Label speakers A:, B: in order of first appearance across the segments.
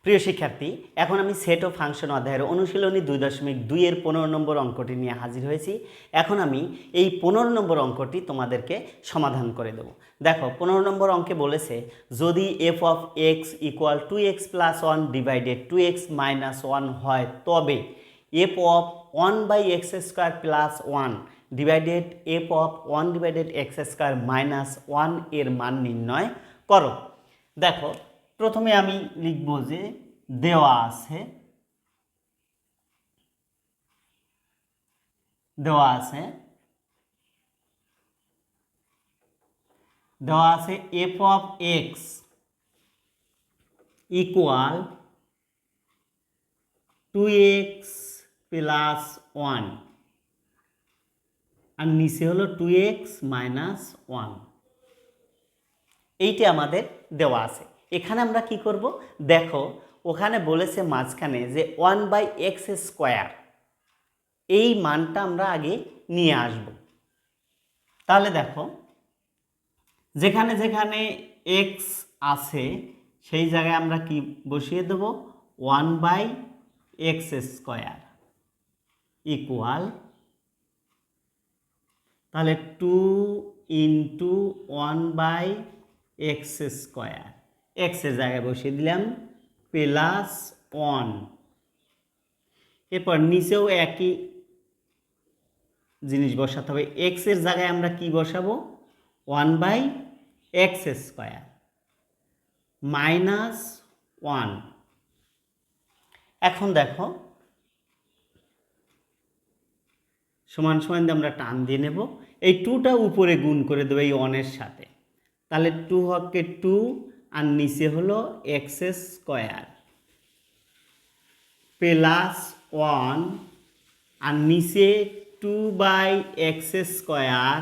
A: প্রিয় শিক্ষার্থী, এখন আমি সেট ও ফাংশন অধ্যায়ের অনুশীলনী 2.2 এর 15 নম্বর অঙ্কটি নিয়ে হাজির হয়েছি। এখন আমি এই 15 নম্বর অঙ্কটি তোমাদেরকে সমাধান করে দেব। দেখো, 15 নম্বর অঙ্কে বলেছে যদি F of x equal 2x plus 1 divided 2x minus 1 হয়, তবে F of 1/x square plus 1 divided F of 1 divided x square minus 1 এর মান নির্ণয় করো। দেখো, প্রথমে আমি লিখব যে দেওয়া আছে F of x equal 2x plus 1 আর নিচে হলো 2x মাইনাস 1। এইটা আমাদের দেওয়া আছে। এখানে আমরা কি করব? দেখো, ওখানে বলেছে মাঝখানে যে 1/x স্কোয়ার, এই মানটা আমরা আগে নিয়ে আসব। তাহলে দেখো, যেখানে যেখানে x আছে সেই জায়গায় আমরা কি বসিয়ে দেব? 1/x স্কোয়ার ইকুয়াল, তাহলে 2 ইন্টু 1/x স্কোয়ার, এক্সের জায়গায় বসিয়ে দিলাম প্লাস 1। এরপর নিচেও একই জিনিস বসাতে হবে। এক্সের জায়গায় আমরা কি বসাবো? 1/x square minus 1। এখন দেখো, সমান সমান দিয়ে আমরা টান দিয়ে নেব। এই 2টা উপরে গুণ করে দেবো এই 1 এর সাথে, তাহলে 2 হকে 2 আর নিচে হলো x স্কোয়ার প্লাস 1 আর নিচে 2/x স্কোয়ার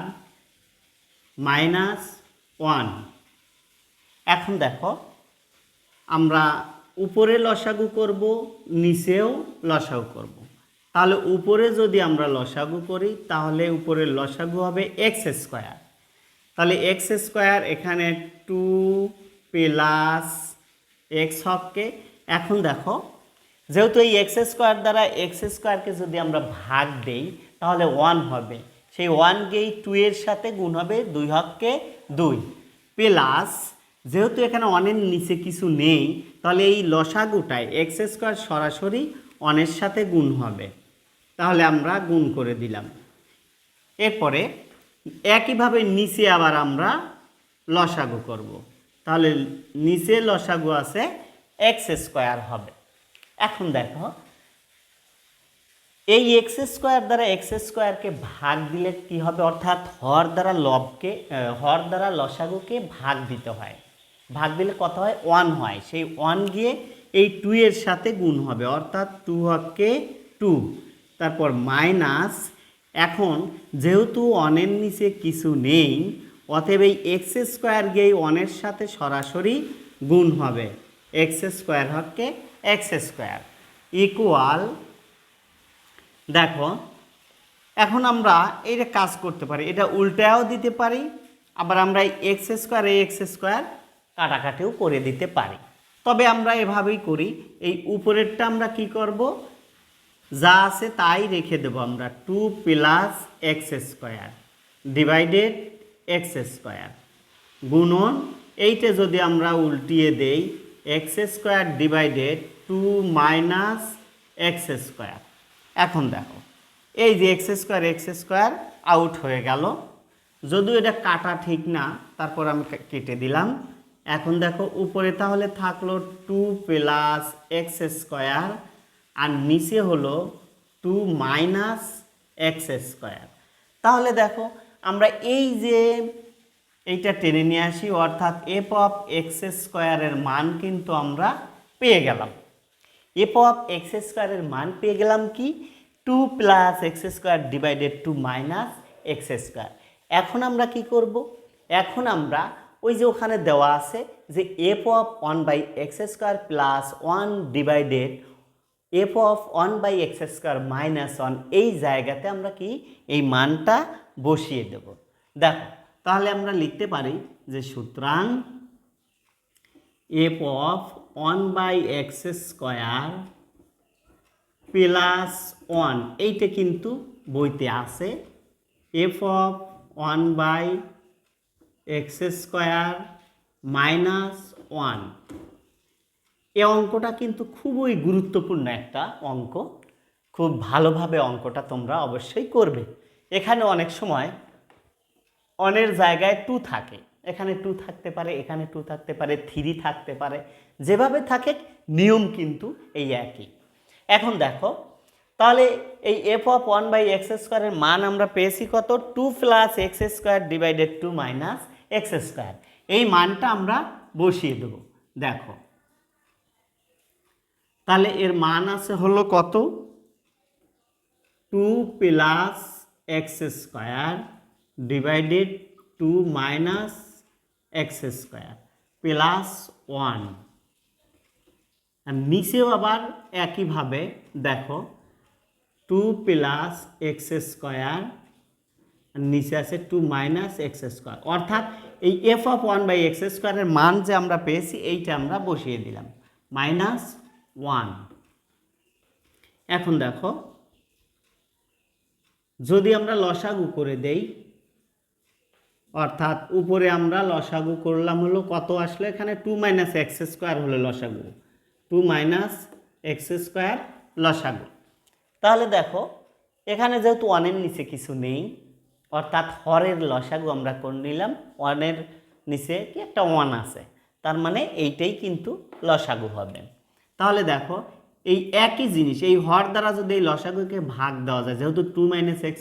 A: মাইনাস 1। এখন দেখো, আমরা উপরে লসাগু করব, নিচেও লসাগু করব। তাহলে উপরে যদি আমরা লসাগু করি তাহলে উপরের লসাগু হবে x স্কোয়ার। তাহলে x স্কোয়ার এখানে 2 প্লাস x হককে, এখন দেখো, যেহেতু এই x স্কোয়ার দ্বারা x স্কোয়ারকে যদি আমরা ভাগ দেই তাহলে 1 হবে। সেই 1 গিয়ে 2 এর সাথে গুণ হবে, 2 হককে 2 প্লাস, যেহেতু এখানে 1 এর নিচে কিছু নেই তাহলে এই লসাগুটায় x স্কোয়ার সরাসরি 1 এর সাথে গুণ হবে, তাহলে আমরা গুণ করে দিলাম। এরপরে একইভাবে নিচে আবার আমরা লসাগু করব, তাহলে নিচে লসাগু আছে x স্কোয়ার হবে। এখন দেখো, এই x স্কোয়ার দ্বারা x স্কোয়ারকে ভাগ দিলে কি হবে? অর্থাৎ হর দ্বারা লসাগুকে ভাগ দিতে হয়। ভাগ দিলে কত হয়? 1 হয়। সেই 1 গিয়ে এই 2 এর সাথে গুণ হবে, অর্থাৎ 2 হকে 2, তারপর মাইনাস, এখন যেহেতু 1 এর নিচে কিছু নেই অতএব এই x স্কোয়ার গিয়ে 1 এর সাথে সরাসরি গুণ হবে, x স্কোয়ার হকে x স্কোয়ার ইকুয়াল, দেখো এখন আমরা এইটা কাজ করতে পারি, এটা উল্টাও দিতে পারি, আবার আমরা x স্কোয়ার কাটাকাটিও করে দিতে পারি। তবে আমরা এভাবেই করি, এই উপরেরটা আমরা কি করব? যা আছে তাই রেখে দেব আমরা, 2 plus x square divided x square গুণন, এইটা যদি আমরা উল্টিয়ে দেই x square divided 2 minus x square. এখন দেখো, এই যে x স্কোয়ার আউট হয়ে গেল, যদিও এটা কাটা ঠিক না, তারপর আমি কেটে দিলাম। এখন দেখো, উপরে তাহলে থাকলো 2 প্লাস x স্কোয়ার আর নিচে হলো 2 মাইনাস x স্কোয়ার। তাহলে দেখো, আমরা এই যে এইটা টেনে নিয়ে আসি, অর্থাৎ এফ অফ এক্স স্কোয়ারের মান কিন্তু আমরা পেয়ে গেলাম। এফ অফ এক্স স্কোয়ারের মান পেয়ে গেলাম কি? 2 plus x square divided 2 minus x square. এখন আমরা কি করব? এখন আমরা ওই যে ওখানে দেওয়া আছে যে F of 1/x square plus 1 divided F of 1/x square minus 1, এই জায়গাতে আমরা কি এই মানটা বসিয়ে দেব। দেখো, তাহলে আমরা লিখতে পারি যে সুতরাং এফ অফ 1/x² প্লাস 1, এইটা কিন্তু বইতে আছে। এফ অফ 1/x² মাইনাস 1, এই অঙ্কটা কিন্তু খুবই গুরুত্বপূর্ণ একটা অঙ্ক। খুব ভালোভাবে অঙ্কটা তোমরা অবশ্যই করবে। এখানে অনেক সময় অনের জায়গায় 2 থাকে, এখানে 2 থাকতে পারে, এখানে 2 থাকতে পারে, 3 থাকতে পারে, যেভাবে থাকে নিয়ম কিন্তু এই একই। এখন দেখো তাহলে এই এফ অফ 1/x² এর মান আমরা পেয়েছি কত? 2 + x² ডিভাইডেড 2 মাইনাস x²। এই মানটা আমরা বসিয়ে দেব। দেখো তাহলে এর মান আছে হলো কত? 2 + x² divided 2 minus x² plus 1। আর নিচেও আবার একইভাবে দেখো 2 + x², নিচে আছে 2 মাইনাস x², অর্থাৎ এই এফ অফ 1/x² এর মান যে আমরা পেয়েছি এইটা আমরা বসিয়ে দিলাম মাইনাস 1। এখন দেখো যদি আমরা লসাগু করে দেই, অর্থাৎ উপরে আমরা লসাগু করলাম হলো কত আসলে এখানে 2 - x² হলো লসাগু, 2 - x² লসাগু। তাহলে দেখো এখানে যেহেতু 1 এর নিচে কিছু নেই, অর্থাৎ হরের লসাগু আমরা করে নিলাম, 1 এর নিচে কি একটা 1 আছে, তার মানে এইটাই কিন্তু লসাগু হবে। তাহলে দেখো এই একই জিনিস এই হর দ্বারা যদি এই লসাগুকে ভাগ দেওয়া যায়, যেহেতু 2 - x²,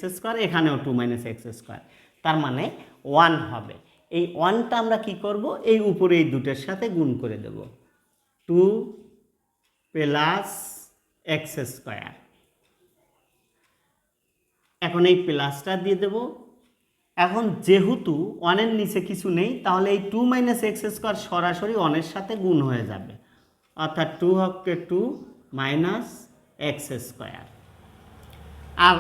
A: এখানেও 2 - x², তার মানে 1 হবে। এই 1টা আমরা কি করব? এই উপরে এই দুটোর সাথে গুণ করে দেব, 2 + x²। এখন এই প্লাসটা দিয়ে দেব। এখন যেহেতু 1 এর নিচে কিছু নেই, তাহলে এই 2 - x² সরাসরি 1 এর সাথে গুণ হয়ে যাবে, অর্থাৎ 2 হকে 2 মাইনাস x²। আর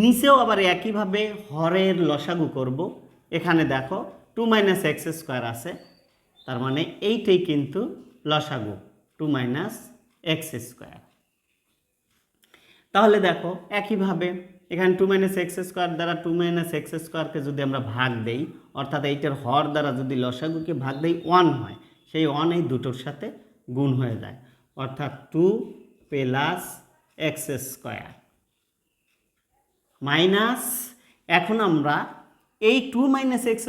A: নিচেও আবার একইভাবে হরের লসাগু করব। এখানে দেখো 2 - x² আছে, তার মানে এইটাই কিন্তু লসাগু 2 - x²। তাহলে দেখো একইভাবে এখানে 2 - x² দ্বারা 2 - x²কে যদি আমরা ভাগ দেই, অর্থাৎ এইটার হর দ্বারা যদি লসাগুকে ভাগ দেই 1 হয়, সেই 1 এই দুটোর সাথে গুণ হয়ে যায়, অর্থাৎ 2 + x² মাইনাস, এখন আমরা এই 2 - x²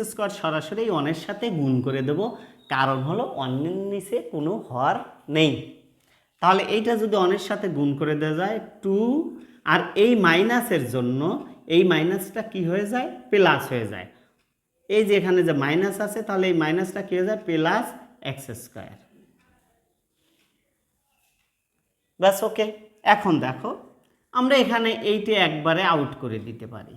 A: সরাসরি 1 এর সাথে গুণ করে দেব, কারণ হলো 1 এর নিচে কোনো হর নেই। তাহলে এইটা যদি 1 এর সাথে গুণ করে দেওয়া যায় 2, আর এই মাইনাসের জন্য এই মাইনাসটা কি হয়ে যায়? প্লাস হয়ে যায়। এই যে এখানে যে মাইনাস আছে, তাহলে এই মাইনাসটা কি হয়ে যায়? Plus x²। ব্যাস, ওকে। এখন দেখো আমরা এখানে এইটা একবারে আউট করে দিতে পারি,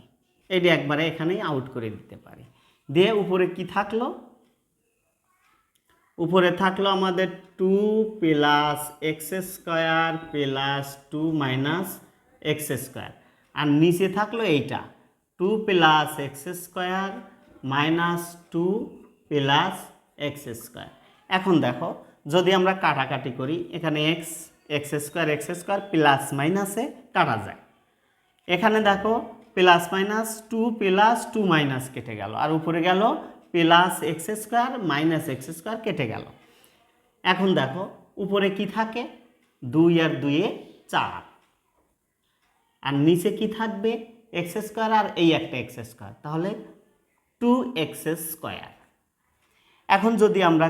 A: এইটা একবারে এখানেই আউট করে দিতে পারি। দিয়ে উপরে কি থাকলো? উপরে থাকলো আমাদের 2 + x² প্লাস 2 মাইনাস x², আর নিচে থাকলো এইটা 2 + x² মাইনাস 2 প্লাস x²। এখন দেখো যদি আমরা কাটাকাটি করি, এখানে x² প্লাস মাইনাসে কাটা যায়। এখানে দেখো প্লাস মাইনাস 2 প্লাস 2 মাইনাস কেটে গেল, আর উপরে গেল প্লাস x² মাইনাস x² কেটে গেল। এখন দেখো উপরে কি থাকে? 2 আর 2 এ 4, আর নিচে কি থাকবে? x² আর এই একটা x², তাহলে 2x²। এখন যদি আমরা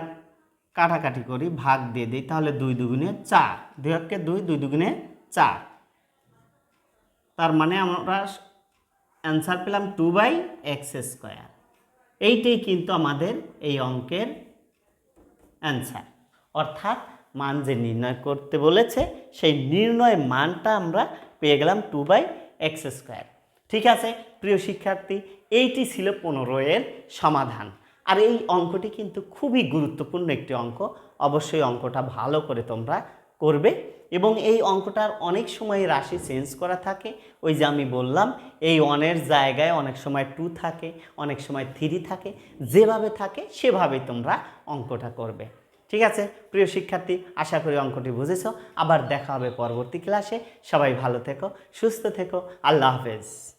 A: কাটাকাটি করি, ভাগ দিয়ে দিই, তাহলে 2 দুগুণে 4, 2 একে 2, 2 দুগুণে 4, তার মানে আমরা অ্যান্সার পেলাম 2/x²। এইটাই কিন্তু আমাদের এই অঙ্কের অ্যান্সার, অর্থাৎ মান যে নির্ণয় করতে বলেছে সেই নির্ণয় মানটা আমরা পেয়ে গেলাম 2/x²। ঠিক আছে প্রিয় শিক্ষার্থী, এইটি ছিল 15 এর সমাধান। আর এই অঙ্কটি কিন্তু খুবই গুরুত্বপূর্ণ একটি অঙ্ক, অবশ্যই অঙ্কটা ভালো করে তোমরা করবে। এবং এই অঙ্কটার অনেক সময় রাশি চেঞ্জ করা থাকে, ওই যে আমি বললাম এই 1 এর জায়গায় অনেক সময় 2 থাকে, অনেক সময় 3 থাকে, যেভাবে থাকে সেভাবেই তোমরা অঙ্কটা করবে। ঠিক আছে প্রিয় শিক্ষার্থী, আশা করি অঙ্কটি বুঝেছ। আবার দেখা হবে পরবর্তী ক্লাসে। সবাই ভালো থেকো, সুস্থ থেকো। আল্লাহ হাফেজ।